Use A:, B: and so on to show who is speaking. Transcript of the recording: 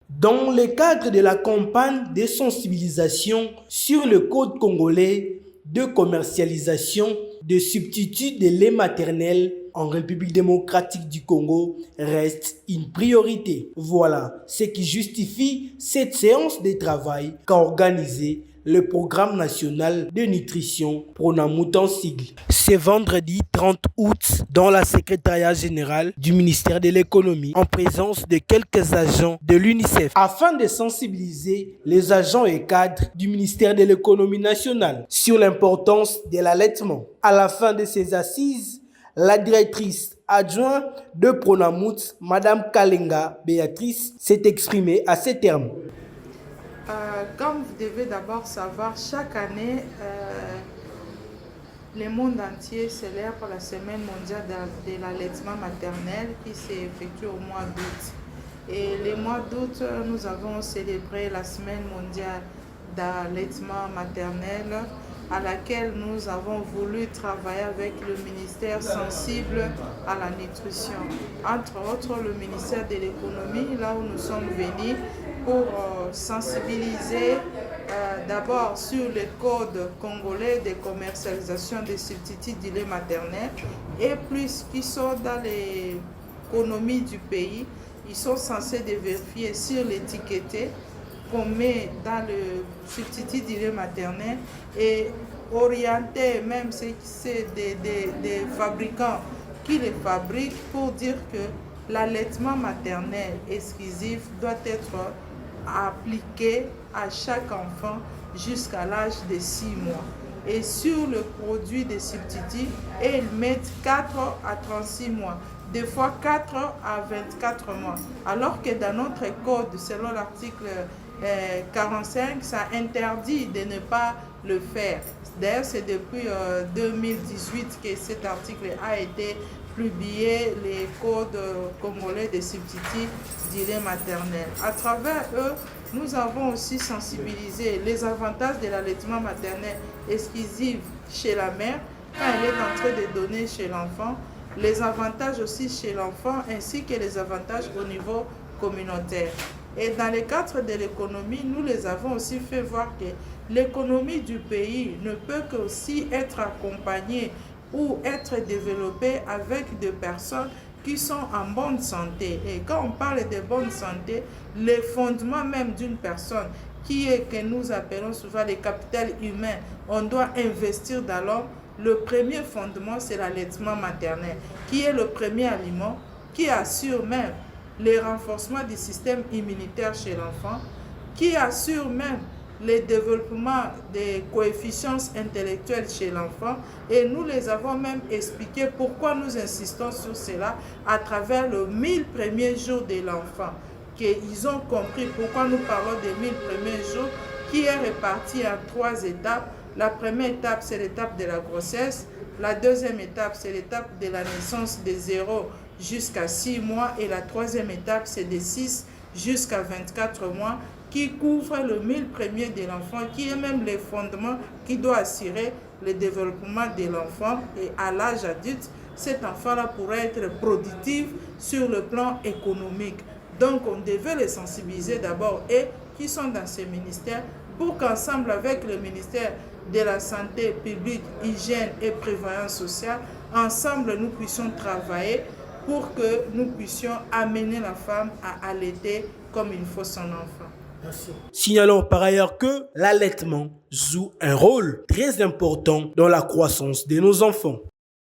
A: Dans le cadre de la campagne de sensibilisation sur le Code congolais de commercialisation de substituts de lait maternel en République démocratique du Congo reste une priorité. Voilà ce qui justifie cette séance de travail qu'a organisée le Programme national de nutrition Pronamut en sigle. Ce vendredi 30 août, dans la secrétariat général du ministère de l'économie, en présence de quelques agents de l'UNICEF, afin de sensibiliser les agents et cadres du ministère de l'économie nationale sur l'importance de l'allaitement. À la fin de ces assises, la directrice adjointe de Pronamut, Madame Kalenga Béatrice, s'est exprimée à ces termes.
B: Comme vous devez d'abord savoir, chaque année, le monde entier célèbre la semaine mondiale de l'allaitement maternel qui s'effectue au mois d'août. Et le mois d'août, nous avons célébré la semaine mondiale d'allaitement maternel à laquelle nous avons voulu travailler avec le ministère sensible à la nutrition. Entre autres, le ministère de l'économie, là où nous sommes venus pour sensibiliser d'abord sur le code congolais de commercialisation des substituts du lait maternel et plus qui sont dans l'économie du pays, ils sont censés de vérifier sur l'étiqueté qu'on met dans le substitut du lait maternel et orienter même c'est des fabricants qui les fabriquent pour dire que l'allaitement maternel exclusif doit être appliqué à chaque enfant jusqu'à l'âge de 6 mois. Et sur le produit des substituts, ils mettent 4 à 36 mois, des fois 4 à 24 mois. Alors que dans notre code, selon l'article 45, ça interdit de ne pas le faire. D'ailleurs, c'est depuis 2018 que cet article a été publié, les codes congolais des substituts du lait maternel. À travers eux, nous avons aussi sensibilisé les avantages de l'allaitement maternel exclusif chez la mère quand elle est en train de donner chez l'enfant, les avantages aussi chez l'enfant ainsi que les avantages au niveau communautaire. Et dans le cadre de l'économie, nous les avons aussi fait voir que l'économie du pays ne peut qu'aussi être accompagnée ou être développée avec des personnes qui sont en bonne santé. Et quand on parle de bonne santé, le fondement même d'une personne, qui est que nous appelons souvent le capital humain, on doit investir dans l'homme. Le premier fondement, c'est l'allaitement maternel, qui est le premier aliment qui assure même le renforcement du système immunitaire chez l'enfant, qui assure même le développement des coefficients intellectuels chez l'enfant. Et nous les avons même expliqué pourquoi nous insistons sur cela à travers les 1000 premiers jours de l'enfant, qu'ils ont compris pourquoi nous parlons des 1000 premiers jours, qui est réparti en 3 étapes. La première étape, c'est l'étape de la grossesse. La deuxième étape, c'est l'étape de la naissance de 0 jusqu'à 6 mois. Et la troisième étape, c'est de 6 jusqu'à 24 mois, qui couvre le 1000 premiers de l'enfant, qui est même le fondement qui doit assurer le développement de l'enfant. Et à l'âge adulte, cet enfant-là pourrait être productif sur le plan économique. Donc, on devait les sensibiliser d'abord et qui sont dans ces ministères pour qu'ensemble avec le ministère de la Santé publique, hygiène et prévoyance sociale, ensemble nous puissions travailler pour que nous puissions amener la femme à allaiter comme il faut son enfant.
A: Merci. Signalons par ailleurs que l'allaitement joue un rôle très important dans la croissance de nos enfants.